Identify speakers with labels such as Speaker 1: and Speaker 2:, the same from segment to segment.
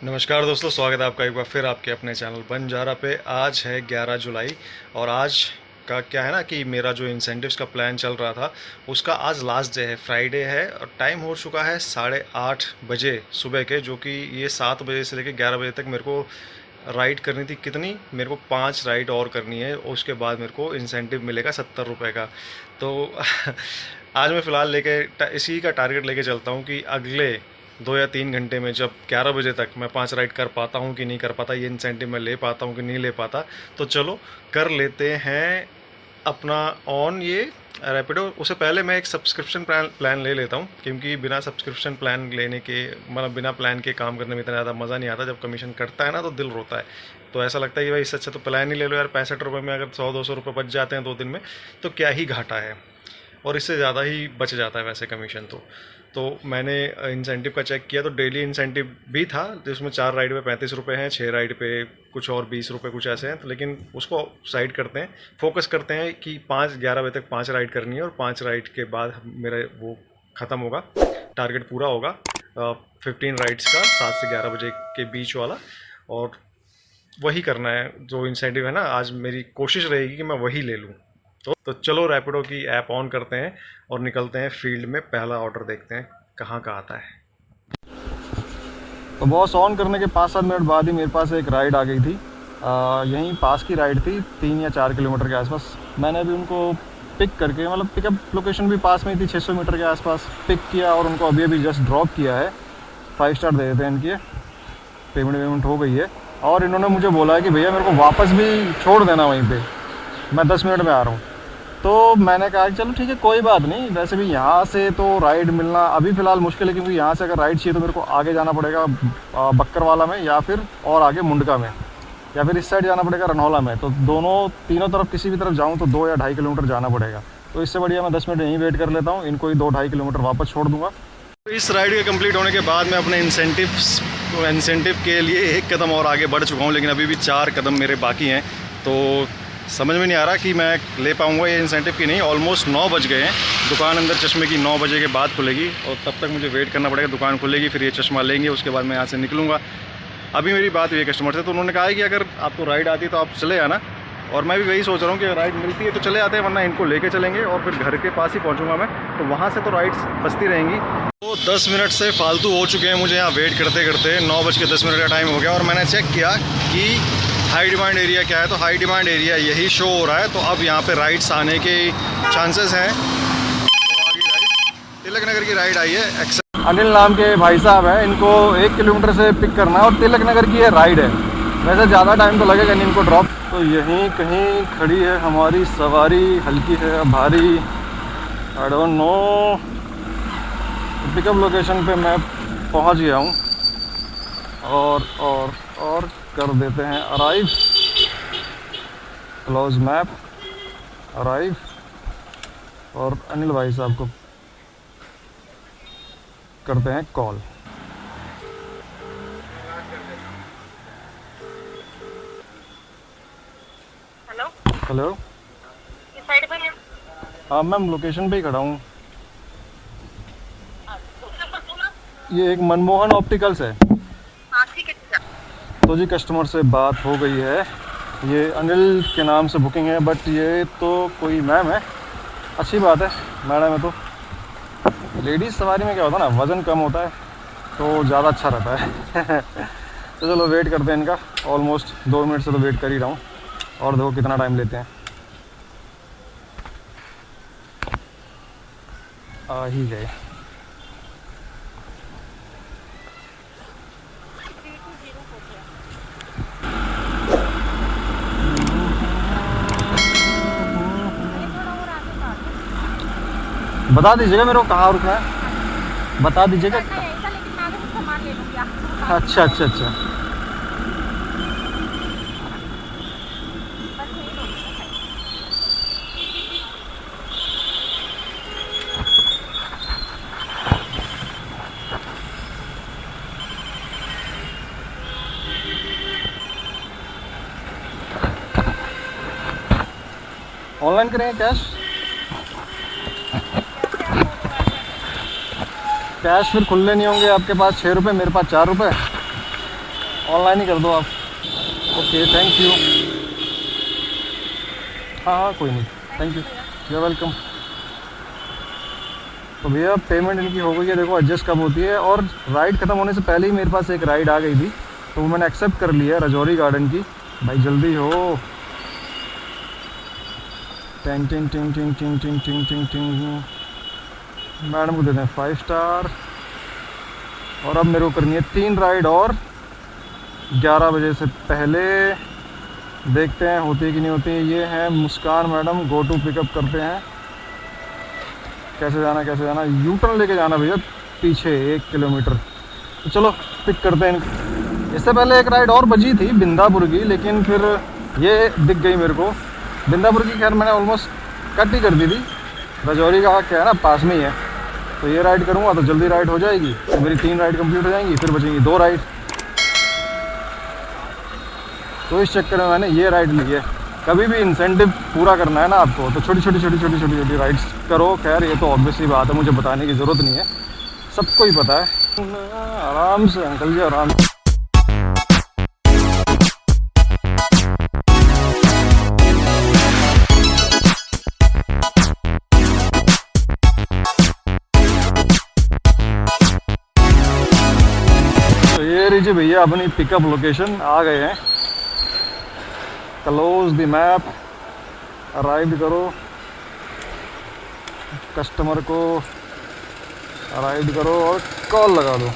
Speaker 1: नमस्कार दोस्तों, स्वागत है आपका एक बार फिर आपके अपने चैनल बंजारा पे। आज है 11 जुलाई और आज का क्या है ना कि मेरा जो इंसेंटिव्स का प्लान चल रहा था उसका आज लास्ट डे है, फ्राइडे है और टाइम हो चुका है 8:30 बजे सुबह के, जो कि ये 7 बजे से लेकर 11 बजे तक मेरे को राइड करनी थी। कितनी? मेरे को 5 राइड और करनी है, उसके बाद मेरे को इंसेंटिव मिलेगा 70 रुपये का। तो आज मैं फ़िलहाल इसी का टारगेट लेके चलता हूँ कि अगले 2 या 3 घंटे में जब 11 बजे तक मैं 5 राइड कर पाता हूँ कि नहीं कर पाता, ये इंसेंटिव मैं ले पाता हूँ कि नहीं ले पाता। तो चलो कर लेते हैं अपना ऑन ये रैपिडो। उससे पहले मैं एक सब्सक्रिप्शन प्लान ले लेता हूँ, क्योंकि बिना सब्सक्रिप्शन प्लान लेने के मतलब बिना प्लान के काम करने में इतना ज़्यादा मज़ा नहीं आता। जब कमीशन कटता है ना तो दिल रोता है, तो ऐसा लगता है कि भाई इससे अच्छा तो प्लान ही ले लो यार। 65 रुपये में अगर 100-200 रुपये बच जाते हैं 2 दिन में तो क्या ही घाटा है, और इससे ज़्यादा ही बच जाता है वैसे कमीशन। तो मैंने इंसेंटिव का चेक किया तो डेली इंसेंटिव भी था, जिसमें 4 राइड पे 35 रुपये हैं, 6 राइड पे कुछ और 20 रुपये कुछ ऐसे हैं। तो लेकिन उसको साइड करते हैं, फोकस करते हैं कि 11 बजे तक 5 राइड करनी है और 5 राइड के बाद मेरा वो ख़त्म होगा, टारगेट पूरा होगा 15 राइड्स का 7 से 11 बजे के बीच वाला। और वही करना है जो इंसेंटिव है ना, आज मेरी कोशिश रहेगी कि मैं वही ले लूँ। तो चलो रैपिडो की ऐप ऑन करते हैं और निकलते हैं फील्ड में। पहला ऑर्डर देखते हैं कहाँ का आता है। तो बॉस ऑन करने के 5-7 मिनट बाद ही मेरे पास एक राइड आ गई थी। यहीं पास की राइड थी, 3 या 4 किलोमीटर के आसपास। मैंने अभी उनको पिक करके, मतलब पिकअप लोकेशन भी पास में ही थी, 600 मीटर के आसपास पिक किया और उनको अभी जस्ट ड्रॉप किया है। 5 स्टार दे देते हैं इनकी, पेमेंट हो गई है। और इन्होंने मुझे बोला है कि भैया मेरे को वापस भी छोड़ देना वहीं पे, मैं 10 मिनट में आ रहा हूँ। तो मैंने कहा कि चलो ठीक है, कोई बात नहीं। वैसे भी यहाँ से तो राइड मिलना अभी फ़िलहाल मुश्किल है, क्योंकि यहाँ से अगर राइड चाहिए तो मेरे को आगे जाना पड़ेगा बक्करवाला में, या फिर और आगे मुंडका में, या फिर इस साइड जाना पड़ेगा रनौला में। तो तीनों तरफ किसी भी तरफ जाऊँ तो 2 या 2.5 किलोमीटर जाना पड़ेगा। तो इससे बढ़िया मैं 10 मिनट यहीं वेट कर लेता हूँ, इनको ही 2-2.5 किलोमीटर वापस छोड़ दूँगा। तो इस राइड के कंप्लीट होने के बाद मैं अपने इंसेंटिव के लिए एक कदम और आगे बढ़ चुका हूँ, लेकिन अभी भी 4 कदम मेरे बाकी हैं। तो समझ में नहीं आ रहा कि मैं ले पाऊँगा ये इंसेंटिव कि नहीं। ऑलमोस्ट 9 बज गए हैं। दुकान अंदर चश्मे की 9 बजे के बाद खुलेगी और तब तक मुझे वेट करना पड़ेगा। दुकान खुलेगी, फिर ये चश्मा लेंगे, उसके बाद मैं यहाँ से निकलूँगा। अभी मेरी बात हुई है कस्टमर से, तो उन्होंने कहा है कि अगर आपको राइड आती है तो आप चले आना। और मैं भी वही सोच रहा हूँ कि अगर राइड मिलती है तो चले आते हैं, वरना इनको लेके चलेंगे और फिर घर के पास ही पहुँचूँगा मैं, तो वहाँ से तो राइड्स बचती रहेंगी। तो 10 मिनट से फालतू हो चुके हैं मुझे यहाँ वेट करते करते। 9:10 का टाइम हो गया और मैंने चेक किया कि हाई डिमांड एरिया क्या है, तो हाई डिमांड एरिया यही शो हो रहा है। तो अब यहाँ पे राइड्स आने के चांसेस हैं। तो आगे राइड तिलक नगर की राइड आई है। अनिल नाम के भाई साहब हैं, इनको 1 किलोमीटर से पिक करना है और तिलक नगर की ये राइड है। वैसे ज़्यादा टाइम तो लगेगा नहीं इनको ड्रॉप। तो यहीं कहीं खड़ी है हमारी सवारी, हल्की है भारी, I don't know. Pickup location पे मैं पहुंच गया हूं और कर देते हैं अराइव। क्लोज मैप, अराइव, और अनिल भाई साहब को करते हैं कॉल। हेलो,
Speaker 2: इस साइड पे है?
Speaker 1: हाँ मैम, लोकेशन पे ही खड़ा हूँ। ये एक मनमोहन ऑप्टिकल्स है।
Speaker 2: हाँ ठीक है, ठीक है।
Speaker 1: तो जी कस्टमर से बात हो गई है, ये अनिल के नाम से बुकिंग है, बट ये तो कोई मैम है। अच्छी बात है, मैडम है तो। लेडीज़ सवारी में क्या होता है ना, वज़न कम होता है तो ज़्यादा अच्छा रहता है। तो चलो वेट करते हैं इनका। ऑलमोस्ट 2 मिनट से तो वेट कर ही रहा हूँ, और देखो कितना टाइम लेते हैं। आ ही गए। बता दीजिएगा मेरे को कहाँ रुकना है, बता दीजिएगा। अच्छा अच्छा अच्छा। ऑनलाइन करेंगे कैश? कैश फिर खुले नहीं होंगे आपके पास। 6 रुपये, मेरे पास 4 रुपये।
Speaker 3: ऑनलाइन ही कर दो आप। Okay thank you. हाँ हाँ कोई नहीं, थैंक यू, यू वेलकम। तो भैया पेमेंट इनकी हो गई है, देखो एडजस्ट कब होती है। और राइड ख़त्म होने से पहले ही मेरे पास एक राइड आ गई थी, तो वो मैंने एक्सेप्ट कर लिया है, राजौरी गार्डन की। भाई जल्दी हो। टिंग टिंग टिंग टिंग टिंग टिंग टिंग टिंग टिंग। मैडम को देते हैं 5 स्टार। और अब मेरे को करनी है 3 राइड और 11 बजे से पहले। देखते हैं होती है कि नहीं होती है। ये है मुस्कान मैडम, गो टू पिकअप करते हैं। कैसे जाना, यू टर्न लेके जाना भैया पीछे 1 किलोमीटर। तो चलो पिक करते हैं। इससे पहले एक राइड और बची थी बिंदापुर की, लेकिन फिर ये दिख गई मेरे को। बिंदापुर की खैर मैंने ऑलमोस्ट कट ही कर दी थी। राजौरी का क्या है ना, पास में ही है। तो ये राइड करूँगा तो जल्दी राइड हो जाएगी, तो मेरी 3 राइड कंप्लीट हो जाएंगी, फिर बचेंगी 2 राइड। तो इस चक्कर में मैंने ये राइड ली है। कभी भी इंसेंटिव पूरा करना है ना आपको, तो छोटी छोटी राइड्स करो। खैर ये तो ऑब्वियसली बात है, मुझे बताने की ज़रूरत नहीं है, सबको ही पता है। आराम से अंकल जी, आराम से। तो ये लीजिए भैया अपनी पिकअप लोकेशन आ गए हैं। क्लोज द मैप, अराइव करो, कस्टमर को अराइव करो और कॉल लगा दो।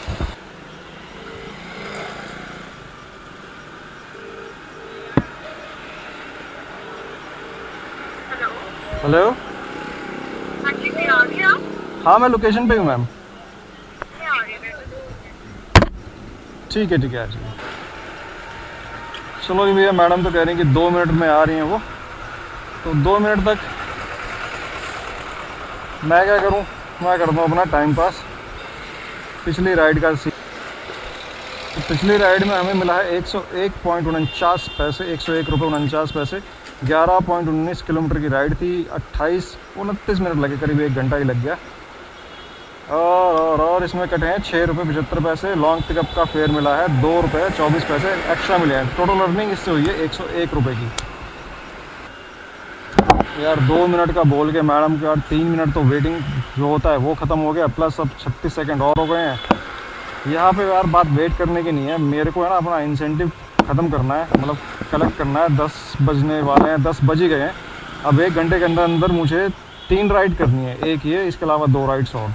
Speaker 2: हेलो।
Speaker 3: हेलो।
Speaker 2: हाँ जी मैं आ गई आप।
Speaker 3: हाँ मैं लोकेशन पे हूँ मैम।
Speaker 2: मैं आ रही हूँ।
Speaker 3: ठीक है आ जाइए। सुनो जी भैया, मैडम तो कह रही हैं कि 2 मिनट में आ रही हैं वो, तो 2 मिनट तक मैं क्या करूं, मैं करता हूं अपना टाइम पास। पिछली राइड का तो पिछली राइड में हमें मिला है 101.49 पैसे, 101 रुपये 49 पैसे। 11.19 किलोमीटर की राइड थी। 29 मिनट लगे, करीब 1 घंटा ही लग गया। और इसमें कटे हैं 6 रुपये 75 पैसे। लॉन्ग पिकअप का फेयर मिला है 2 रुपये 24 पैसे एक्स्ट्रा मिले हैं। टोटल अर्निंग इससे हुई है 101 रुपये की। यार 2 मिनट का बोल के मैडम के यार 3 मिनट तो वेटिंग जो होता है वो ख़त्म हो गया, प्लस अब 36 सेकंड और हो गए हैं। यहाँ पे यार बात वेट करने की नहीं है, मेरे को है ना अपना इंसेंटिव ख़त्म करना है, मतलब कलेक्ट करना है। 10 बजने वाले हैं, 10 बज ही गए हैं। अब 1 घंटे के अंदर अंदर मुझे 3 राइड करनी है, एक ये, इसके अलावा 2 राइड्स और।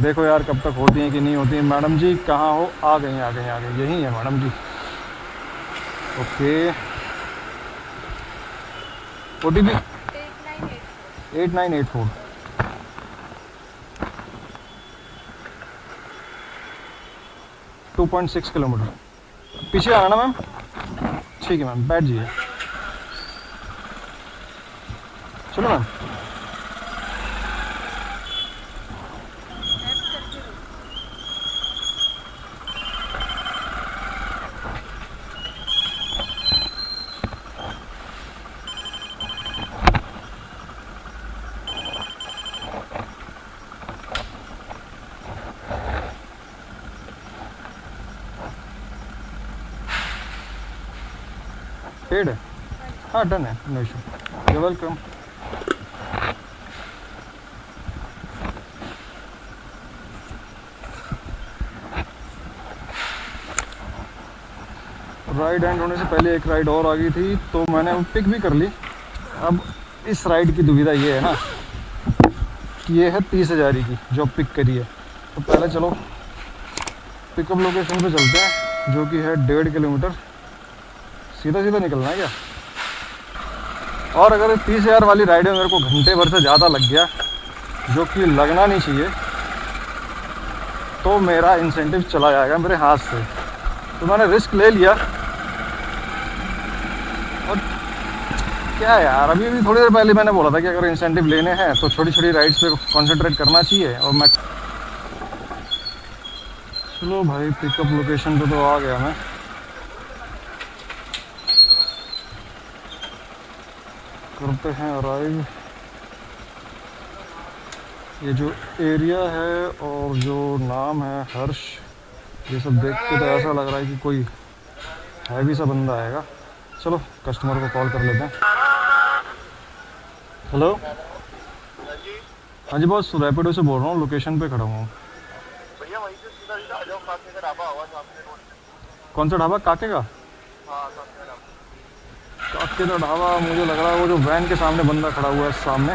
Speaker 3: देखो यार कब तक होती हैं कि नहीं होती हैं। मैडम जी कहाँ हो? आ गई यही है madam ji. Okay, OTP 8984। 2.6 kilometre पीछे आना ना मैम। ठीक है मैम, बैठ जाइए। चलो मैम। पेड है? हाँ डन है, no issue, you welcome. Ride end होने से पहले एक राइड और आ गई थी, तो मैंने वो पिक भी कर ली। अब इस राइड की दुविधा ये है ना कि ये है 30,000 की जो पिक करी है। तो पहले चलो पिकअप लोकेशन पे चलते हैं, जो कि है 1.5 किलोमीटर। सीधा निकलना है क्या? और अगर 30,000 वाली राइड में मेरे को घंटे भर से ज़्यादा लग गया, जो कि लगना नहीं चाहिए, तो मेरा इंसेंटिव चला जाएगा मेरे हाथ से। तो मैंने रिस्क ले लिया। और क्या यार, अभी थोड़ी देर पहले मैंने बोला था कि अगर इंसेंटिव लेने हैं तो छोटी छोटी राइड्स पे कंसंट्रेट करना चाहिए। और मैं चलो भाई पिकअप लोकेशन पे तो आ गया मैं। करते हैं अराइव। ये जो एरिया है और जो नाम है हर्ष, ये सब देख के तो ऐसा लग रहा है कि कोई हैवी सा बंदा आएगा। चलो कस्टमर को कॉल कर लेते हैं। हेलो, हाँ जी बॉस, रैपिडो से बोल रहा हूँ, लोकेशन पे खड़ा हूँ।
Speaker 4: भैया वहीं से सीधा सीधा आ जाओ, काके का ढाबा आवाज आपने रोड पे।
Speaker 3: कौन सा ढाबा? काके का?
Speaker 4: हाँ काके का ढाबा।
Speaker 3: काके का ढाबा मुझे लग रहा है वो जो वैन के सामने बंदा खड़ा हुआ है सामने,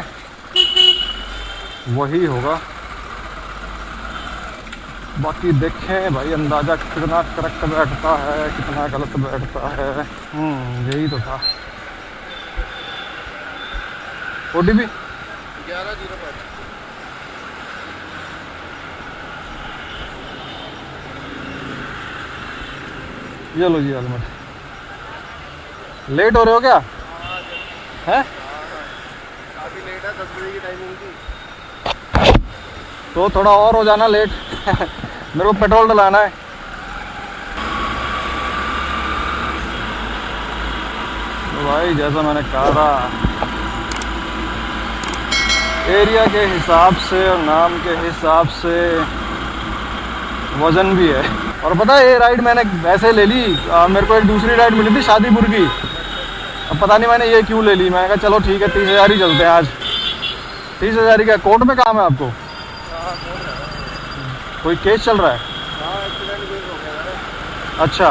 Speaker 3: वही होगा। बाकी देखें भाई, अंदाज़ा कितना करेक्ट बैठता है, कितना गलत बैठता है। यही तो था। OTP
Speaker 4: 1105।
Speaker 3: ये लो जी हेलमेट। लेट हो रहे हो क्या? हैं?
Speaker 4: काफी लेट है, 10 बजे की टाइमिंग थी।
Speaker 3: तो थोड़ा और हो जाना लेट। मेरे को पेट्रोल डलाना है। तो भाई जैसा मैंने कहा था, एरिया के हिसाब से और नाम के हिसाब से वजन भी है। और पता है, ये राइड मैंने वैसे ले ली, मेरे को एक दूसरी राइड मिली थी शादीपुर की। अब पता नहीं मैंने ये क्यों ले ली। मैंने कहा चलो ठीक है, 30,000 ही चलते हैं आज। 30,000 का कोर्ट में काम है आपको? कोई केस चल रहा है?
Speaker 4: हाँ एक्सीडेंट केस हो गया है।
Speaker 3: अच्छा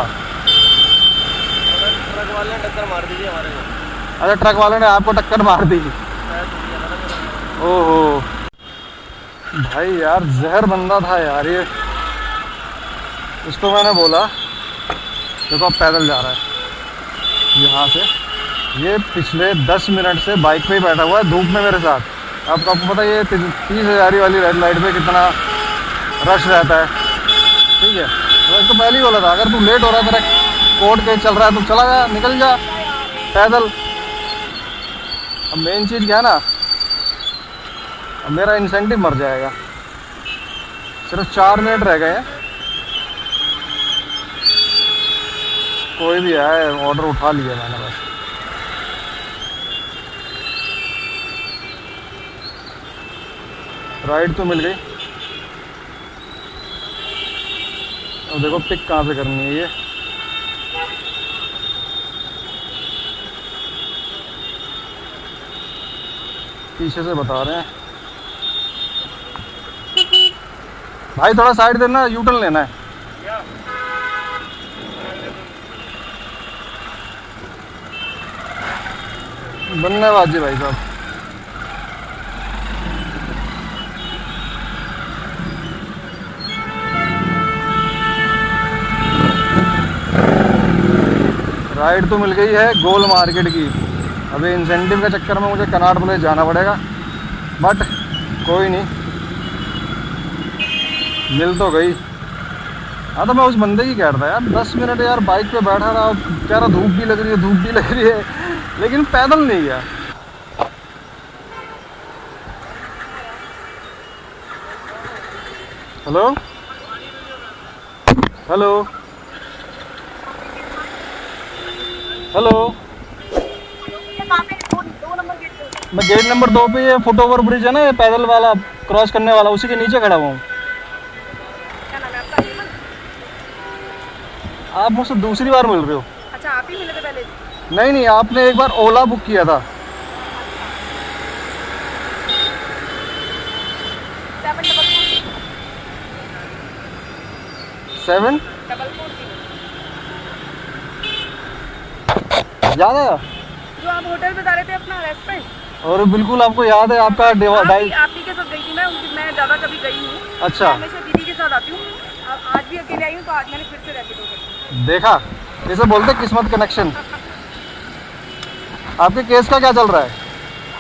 Speaker 4: ट्रक वाले ने टक्कर मार दी थी हमारे को।
Speaker 3: अच्छा, ट्रक वाले ने आपको टक्कर मार दी? ओहो भाई यार, जहर बंदा था यार ये। उसको मैंने बोला देखो अब पैदल जा रहा है यहाँ से। ये पिछले 10 मिनट से बाइक पे ही बैठा हुआ है धूप में मेरे साथ। आपको पता है ये 30,000 वाली रेड लाइट पे कितना रश रहता है, ठीक है। तो एक तो पहले ही बोला था, अगर तू लेट हो रहा है, तेरा कोर्ट केस चल रहा है, तो चला जा, निकल जा पैदल। अब मेन चीज़ क्या है ना, अब मेरा इंसेंटिव मर जाएगा। सिर्फ 4 मिनट रह गए हैं। कोई भी आए, ऑर्डर उठा लिया मैंने बस। राइड तो मिल गई। अब देखो पिक कहाँ से करनी है ये। पीछे से बता रहे हैं भाई, थोड़ा साइड देना, यू टर्न लेना है। धन्यवाद जी भाई साहब। राइड तो मिल गई है गोल मार्केट की। अभी इंसेंटिव के चक्कर में मुझे कनाट प्लेस जाना पड़ेगा, बट कोई नहीं, मिल तो गई। हाँ तो मैं उस बंदे की कह रहा था यार, 10 मिनट यार बाइक पे बैठा रहा, कह रहा धूप भी लग रही है, धूप भी लग रही है, लेकिन पैदल नहीं गया। हेलो हेलो हेलो,
Speaker 2: कहाँ पे? दो नंबर गेट पे।
Speaker 3: मैं गेट नंबर 2 पे, ये फुट ओवर ब्रिज है ना, ये पैदल वाला क्रॉस करने वाला, उसी के नीचे खड़ा हुआ हूँ।
Speaker 2: क्या नाम है आपका? हेमंत?
Speaker 3: आप मुझसे दूसरी बार मिल रहे हो।
Speaker 2: अच्छा, आप ही मिले थे पहले?
Speaker 3: नहीं नहीं, आपने एक बार ओला बुक किया था।
Speaker 2: 744
Speaker 3: याद है?
Speaker 2: जो आप होटल बता रहे थे अपना रेस्टोरेंट।
Speaker 3: और बिल्कुल आपको याद है, आपका
Speaker 2: आप ही
Speaker 3: डाइट।
Speaker 2: के साथ गई थी मैं ज़्यादा कभी गई हूँ।
Speaker 3: अच्छा।
Speaker 2: मैं हमेशा दीदी के साथ आती हूँ। आज भी अकेले आई हूँ, तो आज मैंने फिर से रैपिडो कर।
Speaker 3: देखा, इसे बोलते किस्मत कनेक्शन। आपके केस का क्या चल रहा है?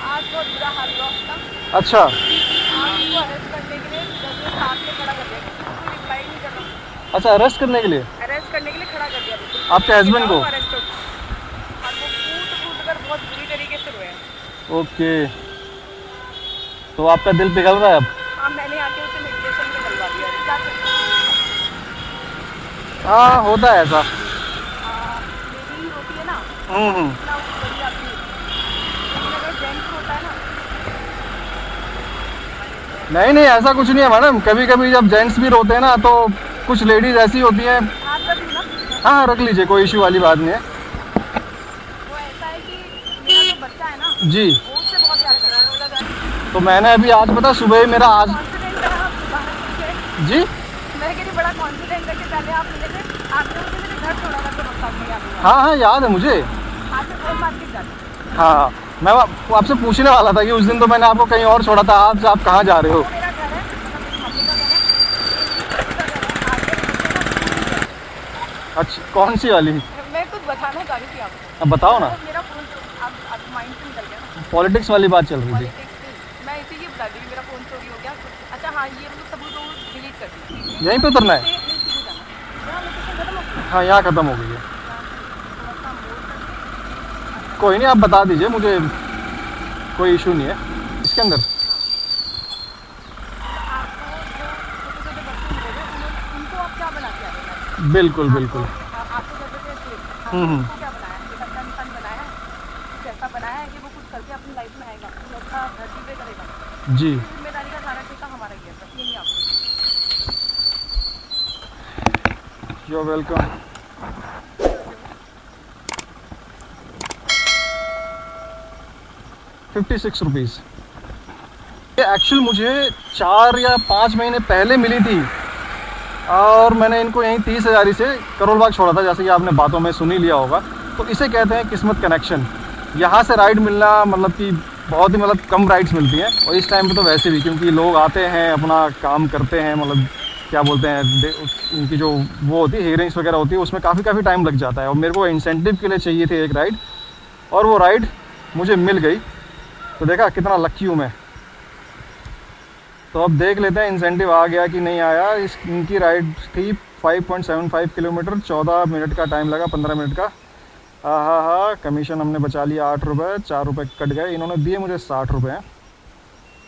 Speaker 2: आज बहुत बुरा हाल हुआ उसका।
Speaker 3: अच्छा,
Speaker 2: आज उसको अरेस्ट करने के लिए 10 बजे साथ में खड़ा कर दिया, कोई रिप्लाई नहीं कर रहा।
Speaker 3: अच्छा, अरेस्ट करने के लिए?
Speaker 2: अरेस्ट करने के लिए खड़ा कर दिया बिल्कुल।
Speaker 3: आपके हस्बैंड को?
Speaker 2: अरेस्ट हो और वो कूद कर बहुत बुरी तरीके से रोए हैं।
Speaker 3: ओके, तो आपका दिल पिघल रहा है अब?
Speaker 2: हाँ, मैंने आके उसे मेडिटेशन में डलवा दिया। क्या करते
Speaker 3: हाँ, होता है ऐसा।
Speaker 2: लेडी होती है ना,
Speaker 3: हम्म।
Speaker 2: इतना वो बड़ी आती है, लेकिन अगर जेंट्स होता है ना।
Speaker 3: नहीं नहीं, ऐसा कुछ नहीं है मैडम। कभी कभी जब जेंट्स भी रोते हैं ना, तो कुछ लेडीज ऐसी होती हैं।
Speaker 2: आप कर दी ना,
Speaker 3: हाँ रख लीजिए, कोई इशू वाली बात नहीं है।
Speaker 2: वो ऐसा है कि मेरा जो बच्चा है ना,
Speaker 3: जी,
Speaker 2: वो उससे बहुत प्यार करता है।
Speaker 3: तो मैंने अभी आज पता सुबह ही मेरा आज
Speaker 2: कॉन्फिडेंट है आप बाहर से।
Speaker 3: जी
Speaker 2: मैं कह रही बड़ा कॉन्फिडेंट है कि पहले आप मिले थे, आपने मुझे मेरे घर छोड़ा था तो साथ में याद
Speaker 3: हाँ हाँ याद है मुझे।
Speaker 2: आज मैं बहुत मार्केट जाती हूँ।
Speaker 3: हाँ मैं आपसे पूछने वाला था कि उस दिन तो मैंने आपको कहीं और छोड़ा था, आज आप कहाँ जा रहे हो?
Speaker 2: वो मेरा घर है, मतलब मेरी मम्मी का घर है, आगे
Speaker 3: अच्छा कौन सी वाली?
Speaker 2: मैं कुछ बताना चाह रही थी आपको।
Speaker 3: अब बताओ ना।
Speaker 2: मेरा फोन आप माइंड से निकल गया ना।
Speaker 3: पॉलिटिक्स वाली बात चल रही थी।
Speaker 2: पॉलिटिक्स नहीं, मैं इसे ये बता रही हूँ, मेरा फोन चोरी हो गया। अच्छा हाँ, ये मतलब सब तो डिलीट कर दी।
Speaker 3: यहीं पे उतरना है?
Speaker 2: नहीं, सीधे जाना। यहाँ लोकेशन खत्म हो गई।
Speaker 3: हाँ यहाँ ख़त्म हो गई है।
Speaker 2: थोड़ा सा मोड़ करके
Speaker 3: कोई नहीं, आप बता दीजिए मुझे, कोई इशू नहीं है इसके अंदर।
Speaker 2: आपको जो छोटे-छोटे बच्चे मिले थे, उनको आप क्या बना के आ रहे हैं?
Speaker 3: बिल्कुल बिल्कुल।
Speaker 2: आपको जब से
Speaker 3: हम्म।
Speaker 2: आपको क्या बनाया है? एक अच्छा इंसान बनाया है? कुछ ऐसा बनाया है कि वो कुछ करके अपनी लाइफ में आएगा, कुछ अच्छा धरती पे करेगा।
Speaker 3: जी
Speaker 2: जिम्मेदारी का सारा ठेका हमारा ही है, बस ये नहीं आपको।
Speaker 3: You are welcome. 56 रुपीज़। ये एक्चुअल मुझे 4 या 5 महीने पहले मिली थी और मैंने इनको यहीं 30,000 से करोल बाग छोड़ा था, जैसे कि आपने बातों में सुन ही लिया होगा। तो इसे कहते हैं किस्मत कनेक्शन। यहाँ से राइड मिलना मतलब कि बहुत ही मतलब कम राइड्स मिलती हैं, और इस टाइम पे तो वैसे भी, क्योंकि लोग आते हैं अपना काम करते हैं, मतलब क्या बोलते हैं उनकी जो वो होती है हियरिंग्स वगैरह होती है, उसमें काफ़ी टाइम लग जाता है। और मेरे को इंसेंटिव के लिए चाहिए थी एक राइड, और वो राइड मुझे मिल गई। तो देखा कितना लक्की हूँ मैं। तो अब देख लेते हैं इंसेंटिव आ गया कि नहीं आया। इनकी राइड थी 5.75 किलोमीटर, 14 मिनट का टाइम लगा, 15 मिनट का। हाँ, कमीशन हमने बचा लिया 8 रुपये, 4 रुपये कट गए। इन्होंने दिए मुझे 60 रुपये।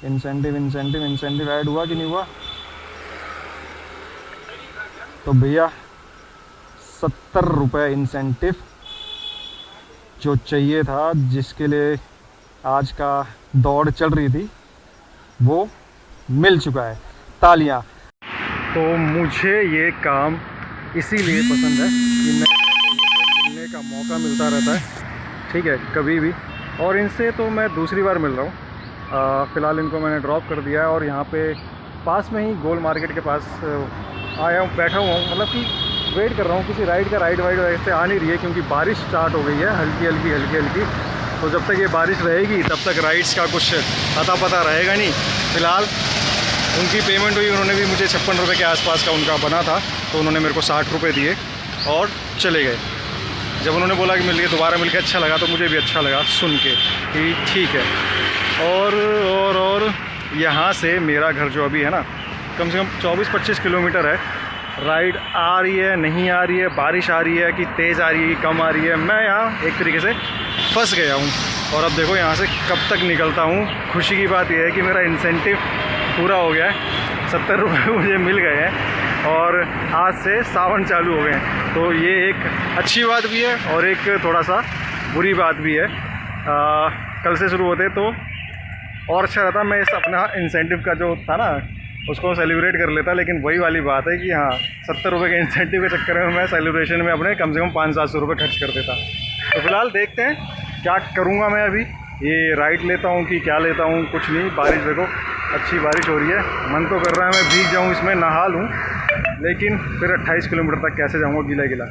Speaker 3: इंसेंटिव ऐड हुआ कि नहीं हुआ? तो भैया 70 रुपये इंसेंटिव जो चाहिए था, जिसके लिए आज का दौड़ चल रही थी, वो मिल चुका है। तालियां। तो मुझे ये काम इसीलिए पसंद है कि नए लोगों से मिलने का मौका मिलता रहता है, ठीक है, कभी भी। और इनसे तो मैं दूसरी बार मिल रहा हूँ। फ़िलहाल इनको मैंने ड्रॉप कर दिया है और यहाँ पे पास में ही गोल मार्केट के पास आया हूँ, बैठा हुआ हूँ। मतलब कि वेट कर रहा हूँ किसी राइड वाइड वैसे आ नहीं रही है, क्योंकि बारिश स्टार्ट हो गई है हल्की हल्की। तो जब तक ये बारिश रहेगी तब तक राइड्स का कुछ अता पता रहेगा नहीं। फ़िलहाल उनकी पेमेंट हुई, उन्होंने भी मुझे 56 रुपये के आसपास का उनका बना था, तो उन्होंने मेरे को 60 रुपये दिए और चले गए। जब उन्होंने बोला कि मिल के दोबारा मिल के अच्छा लगा, तो मुझे भी अच्छा लगा सुन के कि ठीक है। और यहाँ से मेरा घर जो अभी है ना, कम से कम 24-25 किलोमीटर है। राइड आ रही है, नहीं आ रही है, बारिश आ रही है कि तेज़ आ रही है कि कम आ रही है, मैं यहाँ एक तरीके से फंस गया हूँ। और अब देखो यहाँ से कब तक निकलता हूँ। खुशी की बात यह है कि मेरा इंसेंटिव पूरा हो गया है, 70 रुपये मुझे मिल गए हैं और आज से सावन चालू हो गए हैं। तो ये एक अच्छी बात भी है और एक थोड़ा सा बुरी बात भी है। कल से शुरू होते तो और अच्छा रहता, मैं इस अपना इंसेंटिव का जो था ना उसको सेलिब्रेट कर लेता। लेकिन वही वाली बात है कि हाँ, 70 रुपये के इंसेंटिव के चक्कर में मैं सेलिब्रेशन में अपने कम से कम 500-700 रुपये खर्च कर देता। तो फ़िलहाल देखते हैं क्या करूँगा मैं। अभी ये राइड लेता हूँ कि क्या लेता हूँ, कुछ नहीं। बारिश देखो, अच्छी बारिश हो रही है, मन तो कर रहा है मैं भीग जाऊँ इसमें, नहा लूँ, लेकिन फिर 28 किलोमीटर तक कैसे जाऊँगा गीला गीला।